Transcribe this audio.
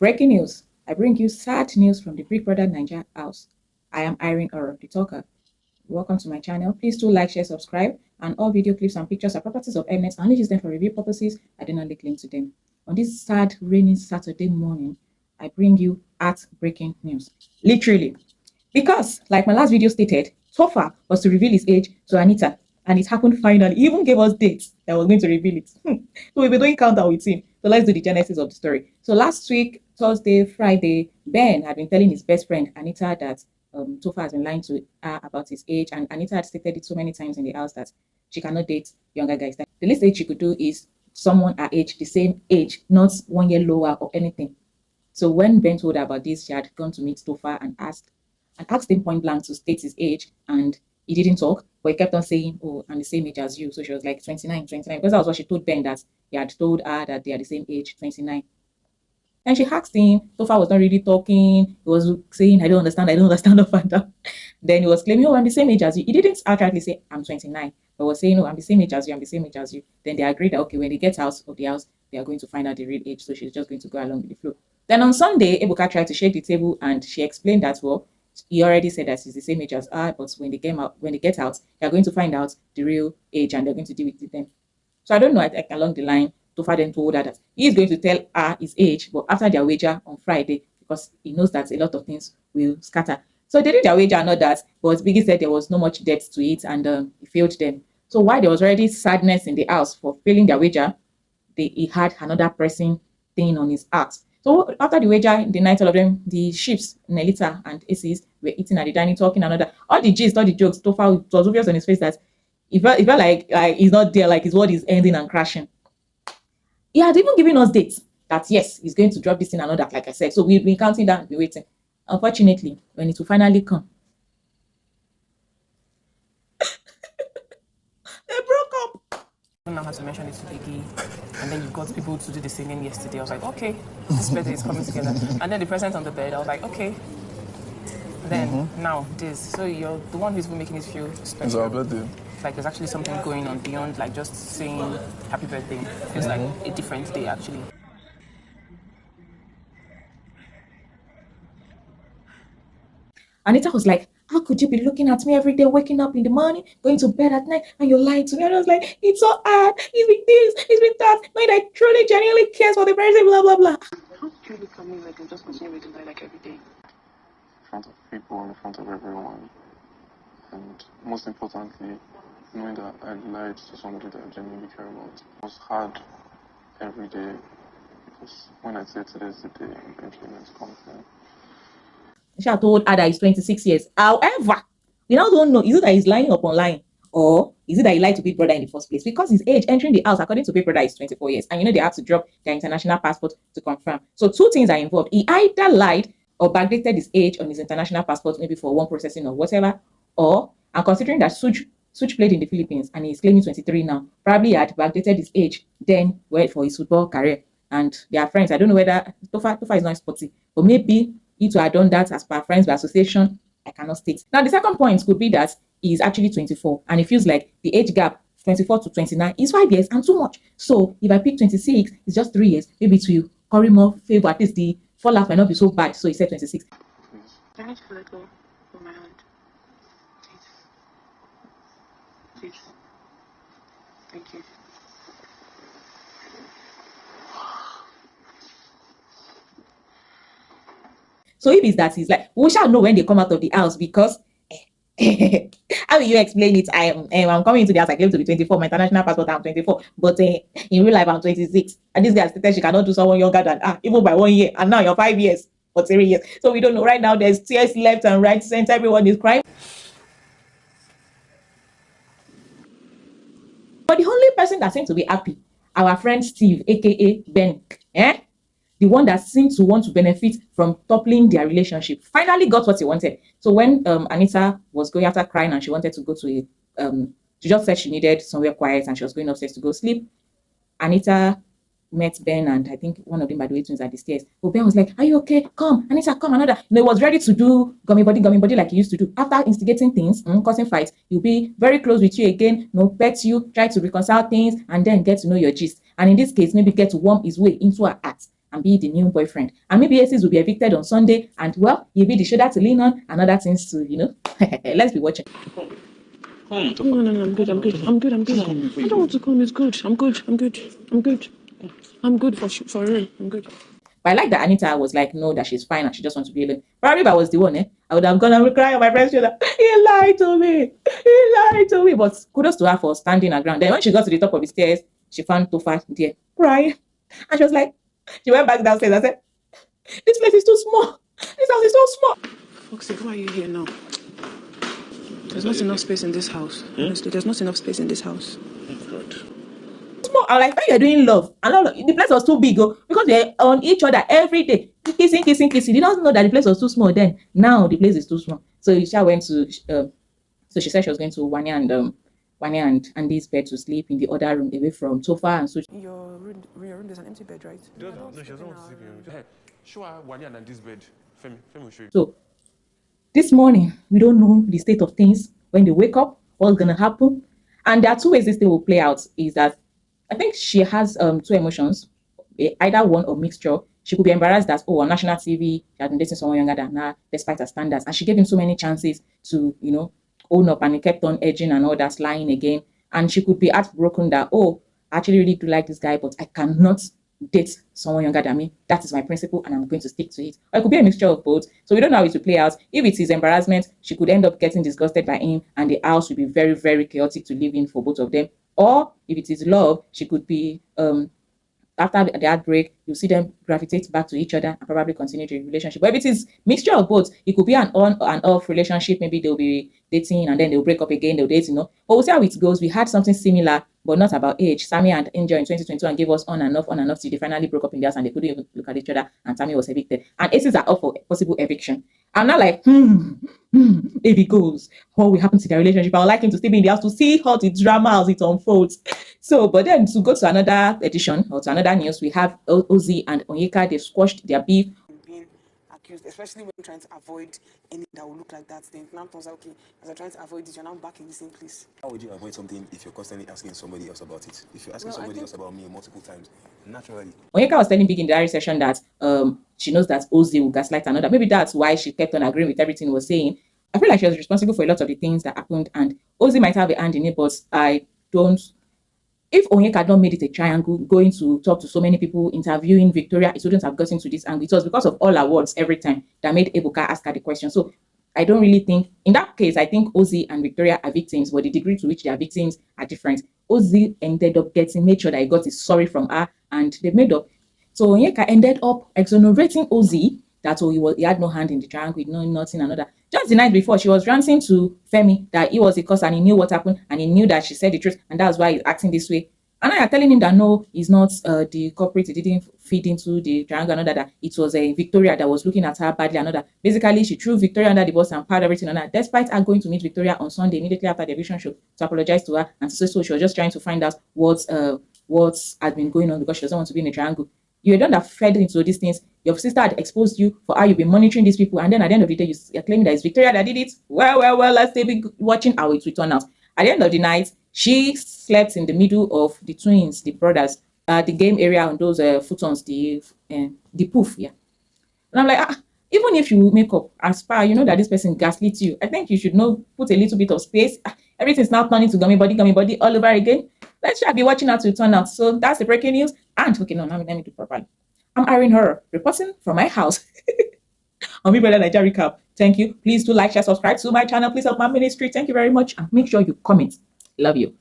Breaking news. I bring you sad news from the Big Brother Naija house. I am Irene Oro, the talker. Welcome to my channel. Please do like, share, subscribe, and all video clips and pictures are properties of Mnet and only use them for review purposes. I do not lay claim to them. On this sad, rainy Saturday morning, I bring you heartbreaking news. Literally. Because, like my last video stated, Topher was to reveal his age to Anita, and it happened finally. He even gave us dates that was going to reveal it. So we'll be doing countdown with him. So let's do the genesis of the story. So last week, Thursday, Friday, Ben had been telling his best friend Anita that Topher has been lying to her about his age, and Anita had stated it so many times in the house that she cannot date younger guys. That the least age she could do is someone her age, the same age, not 1 year lower or anything. So when Ben told her about this, she had gone to meet Topher and asked him point blank to state his age, and he didn't talk, but he kept on saying, oh, I'm the same age as you. So she was like 29, because that was what she told Ben, that he had told her that they are the same age, 29. And she asked him. Topher was not really talking. He was saying, I don't understand up and down. Then he was claiming, oh, I'm the same age as you. He didn't outrightly say, I'm 29, but was saying, oh, I'm the same age as you. Then they agreed that, okay, when they get out of the house, they are going to find out the real age. So she's just going to go along with the flow. Then on Sunday, Ebuka tried to shake the table, and she explained that, well, he already said that he's the same age as her, but when they get out, they're going to find out the real age and they're going to deal with it then. So I don't know, I think along the line, Topher then told her that he's going to tell her his age, but after their wager on Friday, because he knows that a lot of things will scatter. So they did their wager and all that, but Biggie said there was no much depth to it, and he failed them. So while there was already sadness in the house for failing their wager, he had another pressing thing on his heart. So after the wager, the night, all of them, the ships, Nelita and Aces, were eating at the dining, talking another. All the gist, all the jokes, Topher, it was obvious on his face that it felt like he's not there, like his world is ending and crashing. He had even given us dates that, yes, he's going to drop this thing and all that, like I said. So we've been counting down and be waiting. Unfortunately, when it will finally come, they broke up. I don't know how to mention it to Biggie, and then you got people to do the singing yesterday. I was like, okay, this birthday is coming together. And then the present on the bed, I was like, okay. Then now this. So you're the one who's been making it feel special. It's our birthday. Like there's actually something going on beyond like just saying happy birthday. It's like a different day actually. Anita was like, how could you be looking at me every day, waking up in the morning, going to bed at night, and you're lying to me? And I was like, it's so hard. It's with this, it's with that. Knowing that I truly, genuinely cares for the person, blah, blah, blah. How do you look at me like I'm just continuing to lie like every day? In front of people, in front of everyone. And most importantly, knowing that I lied to somebody that I genuinely care about. It was hard every day, because when I said today's the day, eventually it's coming. She had told her that he's 26 years. However, we now don't know, is it that he's lying upon lying, or is it that he lied to Big Brother in the first place? Because his age entering the house, according to Big Brother, is 24 years. And you know they have to drop their international passport to confirm. So two things are involved. He either lied or backdated his age on his international passport, maybe for one processing or whatever, or, and considering that Such played in the Philippines and he's claiming 23 now, probably had backdated his age, then wait for his football career. And they are friends. I don't know whether Topher is not sporty, but maybe he to have done that as per friends by association. I cannot state. Now, the second point could be that he is actually 24 and it feels like the age gap 24 to 29 is 5 years and too much. So if I pick 26, it's just 3 years. Maybe it will curry more favor. At least the fallout might not be so bad. So he said 26. I need to let go of my hand. Please. Thank you. So if it's that, he's like, we shall know when they come out of the house, because how will you explain it? I'm coming into the house, I claim to be 24, my international passport, I'm 24, but in real life, I'm 26. And this guy stated she cannot do someone younger than even by 1 year, and now you're 5 years or 3 years. So we don't know. Right now, there's tears left and right, center, everyone is crying. But the only person that seemed to be happy, our friend Steve, aka Ben, the one that seemed to want to benefit from toppling their relationship, finally got what he wanted. So when Anita was going after crying and she wanted to go to she just said she needed somewhere quiet and she was going upstairs to go sleep, Anita met Ben, and I think one of them, by the way, twins, at the stairs. But Ben was like, are you okay? Come, Anita, come, another. No, he was ready to do gummy body like he used to do. After instigating things, causing fights, he'll be very close with you again, pet you, try to reconcile things, and then get to know your gist. And in this case, maybe get to warm his way into her heart. and be the new boyfriend. And maybe Aces will be evicted on Sunday, and well, he'll be the shoulder to lean on and other things to, let's be watching. No, I'm good. I don't want to come. It's good. I'm good for real. I'm good. But I like that Anita was like, no, that she's fine and she just wants to be alone. Probably if I was the one, I would have gone and cry on my friend's shoulder. He lied to me. He lied to me. But kudos to her for standing her ground. Then when she got to the top of the stairs, she found Topher there crying. And she was like, she went back downstairs and said, this place is too small. This house is so small. Foxy, why are you here now? There's not enough space in this house. Honestly, there's not enough space in this house. Small. I'm like, when you're doing love, and all the place was too big, because they're on each other every day, kissing. They didn't know that the place was too small then. Now the place is too small. So Isha went to, so she said she was going to Wanya and Andy's bed to sleep in the other room away from Topher. And so Your room, there's an empty bed, right? No, she doesn't want to sleep in your room. Show her Wanya and Andy's bed. Femi will show you. So this morning, we don't know the state of things. When they wake up, what's gonna happen? And there are two ways this thing will play out. Is that I think she has two emotions, either one or mixture. She could be embarrassed that, on national TV, she had been dating someone younger than her, despite her standards. And she gave him so many chances to, own up, and he kept on edging and all that, lying again. And she could be heartbroken that, I actually really do like this guy, but I cannot date someone younger than me. That is my principle, and I'm going to stick to it. Or it could be a mixture of both. So we don't know how it will play out. If it is embarrassment, she could end up getting disgusted by him, and the house will be very, very chaotic to live in for both of them. Or if it is love, she could be after the heartbreak, you see them gravitate back to each other and probably continue the relationship. But if it is mixture of both, it could be an on and off relationship. Maybe they'll be dating and then they'll break up again, they'll date, But we'll see how it goes. We had something similar, but not about age. Sammy and Angel in 2021 gave us on and off till they finally broke up in the house and they couldn't even look at each other, and Sammy was evicted. And Aces are up for possible eviction. I'm not like, if it goes, what will happen to their relationship? I would like him to stay in the house to see how the drama as it unfolds. So, but then to go to another edition or to another news, we have Ozee and Onyeka. They've squashed their beef. Being accused, especially when trying to avoid anything that will look like that thing. Now turns out, okay, as I'm trying to avoid it, you're now back in the same place. How would you avoid something if you're constantly asking somebody else about it? If you're asking somebody else about me multiple times, naturally. Onyeka was telling Big in the diary session that she knows that Ozee will gaslight another. Maybe that's why she kept on agreeing with everything he was saying. I feel like she was responsible for a lot of the things that happened, and Ozee might have a hand in it, but I don't. If Onyeka had not made it a triangle, going to talk to so many people, interviewing Victoria, it wouldn't have gotten to this angle. It was because of all her words every time that made Ebuka ask her the question. So I don't really think, in that case, I think Ozee and Victoria are victims, but the degree to which they are victims are different. Ozee ended up made sure that he got his sorry from her, and they made up. So Onyeka ended up exonerating Ozee that he had no hand in the triangle, no nothing, another. Just the night before, she was ranting to Femi that he was the cause and he knew what happened and he knew that she said the truth and that's why he's acting this way. And I am telling him that no, he's not the culprit. He didn't feed into the triangle. Another that it was a Victoria that was looking at her badly. Another basically she threw Victoria under the bus and piled everything on her. Despite her going to meet Victoria on Sunday immediately after the eviction show to apologize to her and to say so, she was just trying to find out what had been going on because she doesn't want to be in a triangle. You don't have fed into these things. Your sister had exposed you for how you've been monitoring these people, and then at the end of the day, you're claiming that it's Victoria that did it. Well, let's stay watching how it will turn out. At the end of the night, she slept in the middle of the twins, the brothers, the game area on those futons, the poof, yeah. And I'm like, even if you make up, aspire, you know that this person gaslit you. I think you should put a little bit of space. Everything's now turning to gummy body all over again. Let's try to be watching how to turn out. So that's the breaking news. And okay, no, let me do properly. I'm Irene Horror, reporting from my house on Big Brother Naija recap. Thank you. Please do like, share, subscribe to my channel. Please help my ministry. Thank you very much. And make sure you comment. Love you.